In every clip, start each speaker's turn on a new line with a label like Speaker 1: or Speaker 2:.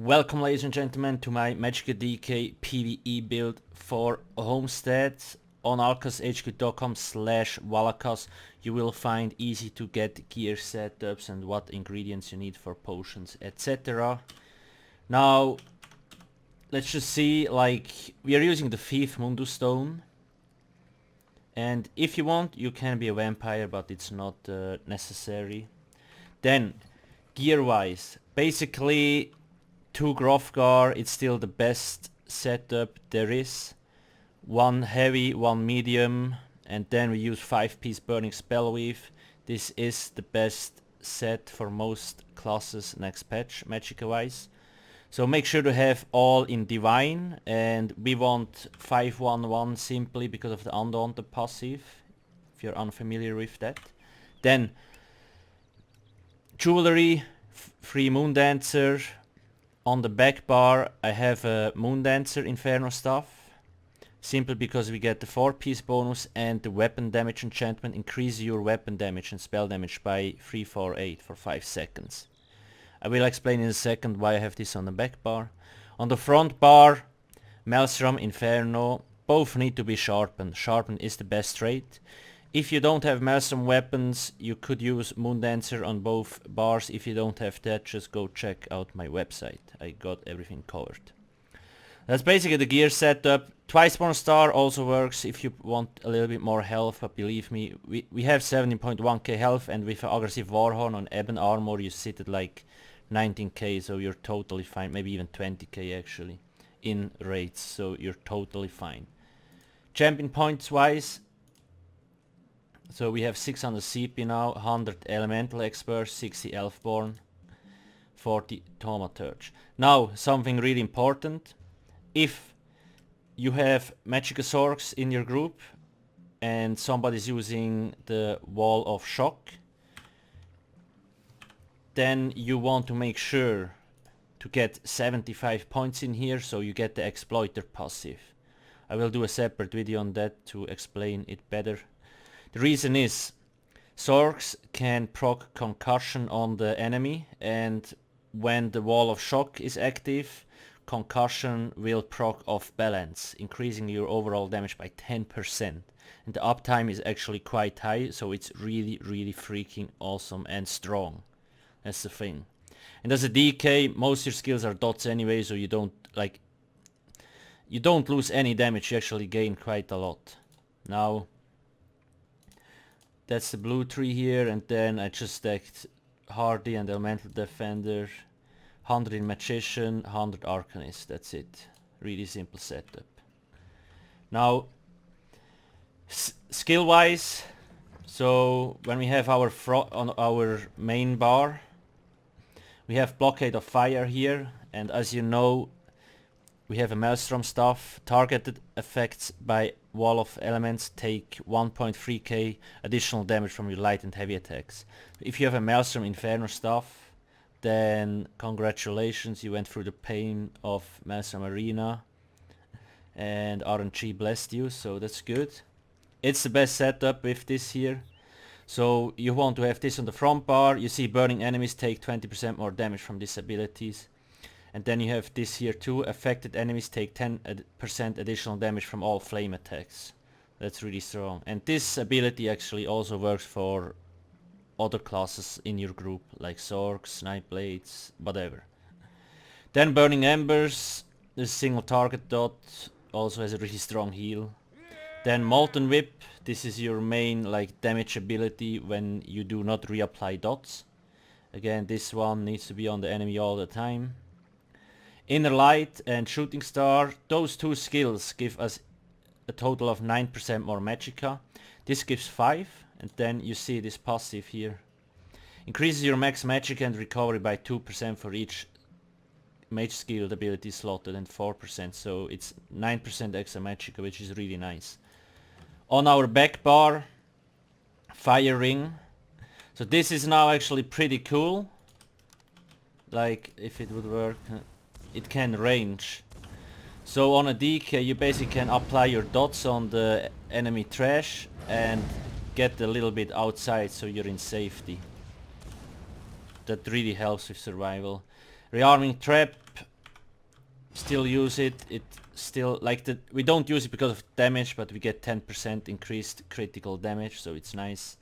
Speaker 1: Welcome ladies and gentlemen to my Magicka DK PvE build for Homestead. On alkashq.com/Valakas you will find easy to get gear setups and what ingredients you need for potions, etc. Now let's just see, like, we are using the 5th Mundus stone, and if you want you can be a vampire, but it's not necessary. Then gear wise, basically 2 Grofgar, it's still the best setup there is. 1 heavy, 1 medium, and then we use 5-piece burning spellweave. This is the best set for most classes next patch, Magicka wise. So make sure to have all in divine, and we want 5-1-1 simply because of the undaunted passive, if you're unfamiliar with that. Then jewelry, 3 moon dancer. On the back bar I have a Moon Dancer Inferno staff, simply because we get the 4-piece bonus and the weapon damage enchantment increases your weapon damage and spell damage by 348 for 5 seconds. I will explain in a second why I have this on the back bar. On the front bar, Maelstrom, Inferno, both need to be sharpened. Sharpened is the best trait. If you don't have Maelstrom weapons, you could use Moon Dancer on both bars. If you don't have that, just go check out my website. I got everything covered. That's basically the gear setup. Twice Born Star also works if you want a little bit more health, but believe me, we have 17.1k health, and with an aggressive Warhorn on Ebon Armor you sit at like 19k, so you're totally fine. Maybe even 20k actually in raids, so you're totally fine. Champion points wise, so we have 600 CP now, 100 Elemental Expert, 60 Elfborn, 40 Thaumaturge. Now something really important. If you have Magicka Sorks in your group and somebody's using the Wall of Shock, then you want to make sure to get 75 points in here, so you get the Exploiter passive. I will do a separate video on that to explain it better. The reason is, Sorks can proc concussion on the enemy, and when the Wall of Shock is active, concussion will proc off balance, increasing your overall damage by 10%. And the uptime is actually quite high, so it's really freaking awesome and strong. That's the thing. And as a DK, most of your skills are dots anyway, so you don't lose any damage, you actually gain quite a lot. Now that's the blue tree here, and then I just stacked Hardy and Elemental Defender, 100 in Magician, 100 Arcanist, that's it. Really simple setup. Now, skill wise, so when we have our on our main bar, we have Blockade of Fire here, and as you know, we have a Maelstrom staff. Targeted effects by Wall of Elements take 1.3k additional damage from your light and heavy attacks. If you have a Maelstrom Inferno staff, then congratulations, you went through the pain of Maelstrom Arena and RNG blessed you, so that's good. It's the best setup with this here. So you want to have this on the front bar. You see burning enemies take 20% more damage from these abilities. And then you have this here too. Affected enemies take 10% additional damage from all flame attacks. That's really strong. And this ability actually also works for other classes in your group, like Sorks, Nightblades, whatever. Then Burning Embers, this single target dot, also has a really strong heal. Then Molten Whip, this is your main like damage ability when you do not reapply dots. Again, this one needs to be on the enemy all the time. Inner Light and Shooting Star, those 2 skills give us a total of 9% more Magicka. This gives 5, and then you see this passive here. Increases your max Magicka and recovery by 2% for each mage skill ability slotted, and 4%, so it's 9% extra Magicka, which is really nice. On our back bar, Fire Ring. So this is now actually pretty cool. Like, if it would work, it can range. So on a DK you basically can apply your dots on the enemy trash and get a little bit outside, so you're in safety. That really helps with survival. Rearming Trap, still use it. It still like we don't use it because of damage, but we get 10% increased critical damage, so it's nice.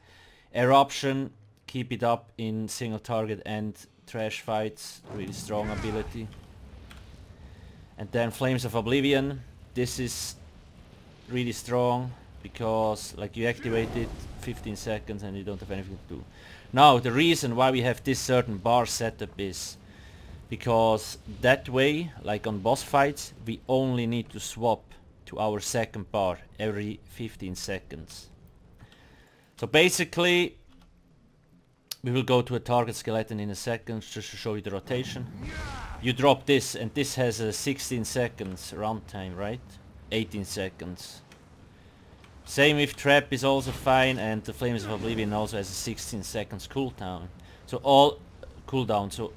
Speaker 1: Eruption, keep it up in single target and trash fights, really strong ability. And then Flames of Oblivion, this is really strong because like you activate it 15 seconds and you don't have anything to do. Now the reason why we have this certain bar setup is because that way, like on boss fights, we only need to swap to our second bar every 15 seconds. So basically, we will go to a target skeleton in a second just to show you the rotation. You drop this and this has a 16 seconds runtime, right? 18 seconds. Same with Trap is also fine, and the Flames of Oblivion also has a 16 seconds cooldown. So all cooldown, so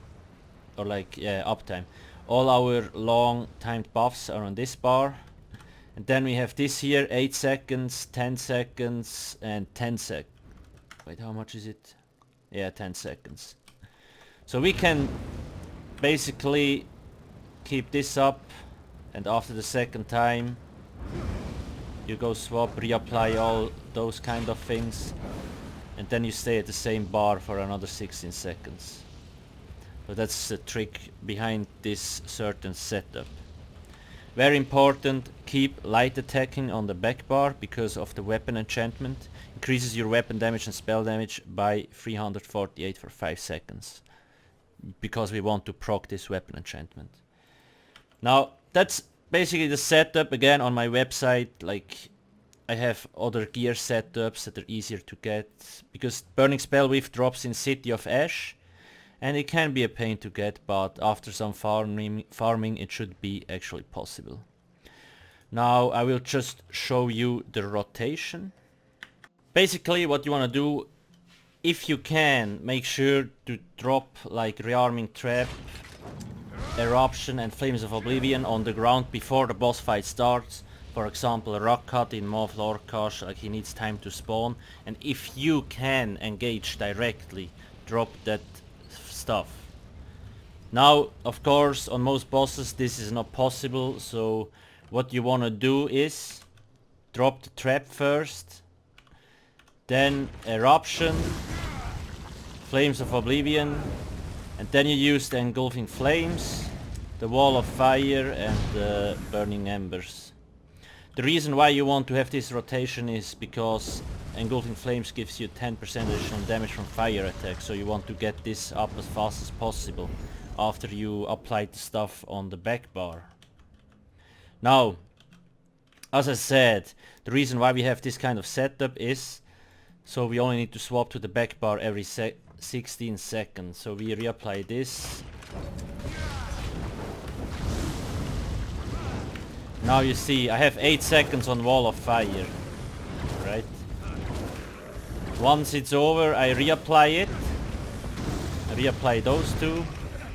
Speaker 1: or like yeah, uptime. All our long timed buffs are on this bar. And then we have this here, 8 seconds, 10 seconds, and 10 sec. Wait, how much is it? Yeah, 10 seconds. So we can basically keep this up, and after the second time you go swap, reapply all those kind of things, and then you stay at the same bar for another 16 seconds. So that's the trick behind this certain setup. Very important, keep light attacking on the back bar because of the weapon enchantment. Increases your weapon damage and spell damage by 348 for 5 seconds. Because we want to proc this weapon enchantment. Now that's basically the setup. Again, on my website, like I have other gear setups that are easier to get, because Burning Spell Whiff drops in City of Ash and it can be a pain to get, but after some farming it should be actually possible. Now I will just show you the rotation. Basically what you want to do, if you can, make sure to drop like Rearming Trap, Eruption and Flames of Oblivion on the ground before the boss fight starts. For example, a Rock Cut in Moth Lorcash, like he needs time to spawn, and if you can engage directly, drop that stuff. Now, of course, on most bosses this is not possible, so what you want to do is drop the trap first, then Eruption, Flames of Oblivion, and then you use the Engulfing Flames, the Wall of Fire and the Burning Embers. The reason why you want to have this rotation is because Engulfing Flames gives you 10% additional damage from fire attacks, so you want to get this up as fast as possible after you apply the stuff on the back bar. Now, as I said, the reason why we have this kind of setup is so we only need to swap to the back bar every 16 seconds. So we reapply this. Now you see I have 8 seconds on Wall of Fire, right? Once it's over I reapply it. I reapply those two,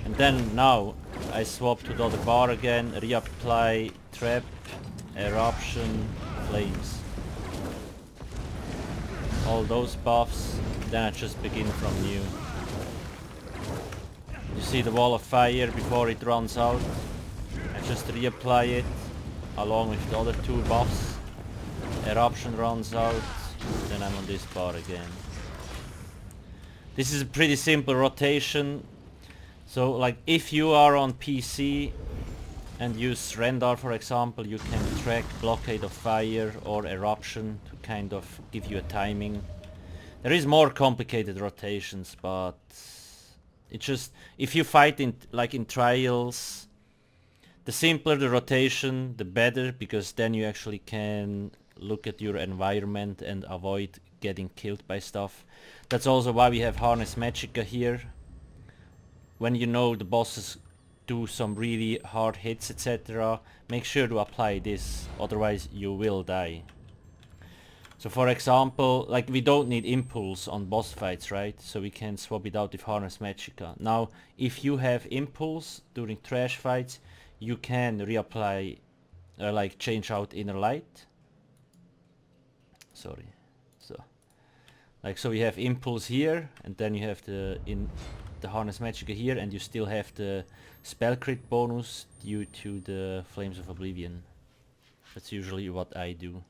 Speaker 1: and then now I swap to the other bar again, reapply Trap, Eruption, Flames. All those buffs, then I just begin from new. You see the Wall of Fire before it runs out. I just reapply it along with the other two buffs. Eruption runs out, then I'm on this bar again. This is a pretty simple rotation. So like if you are on PC and use Rendar for example, you can track Blockade of Fire or Eruption to kind of give you a timing. There is more complicated rotations, but it's just if you fight in like in trials, the simpler the rotation the better, because then you actually can look at your environment and avoid getting killed by stuff. That's also why we have Harness Magicka here. When you know the bosses do some really hard hits, etc., make sure to apply this, otherwise you will die. So for example, like we don't need Impulse on boss fights, right? So we can swap it out with Harness Magicka. Now if you have Impulse during trash fights, you can reapply, like change out Inner Light. Sorry. So we have Impulse here, and then you have the the Harness Magicka here, and you still have the spell crit bonus due to the Flames of Oblivion. That's usually what I do.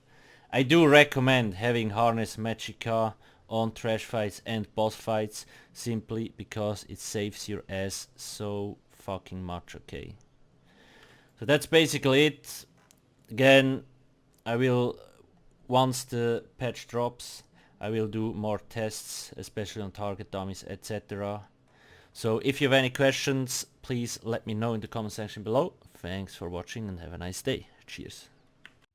Speaker 1: I do recommend having Harness Magicka on trash fights and boss fights, simply because it saves your ass so fucking much, okay? So that's basically it. Again, I will, once the patch drops, I will do more tests, especially on target dummies, etc. So if you have any questions, please let me know in the comment section below. Thanks for watching and have a nice day. Cheers.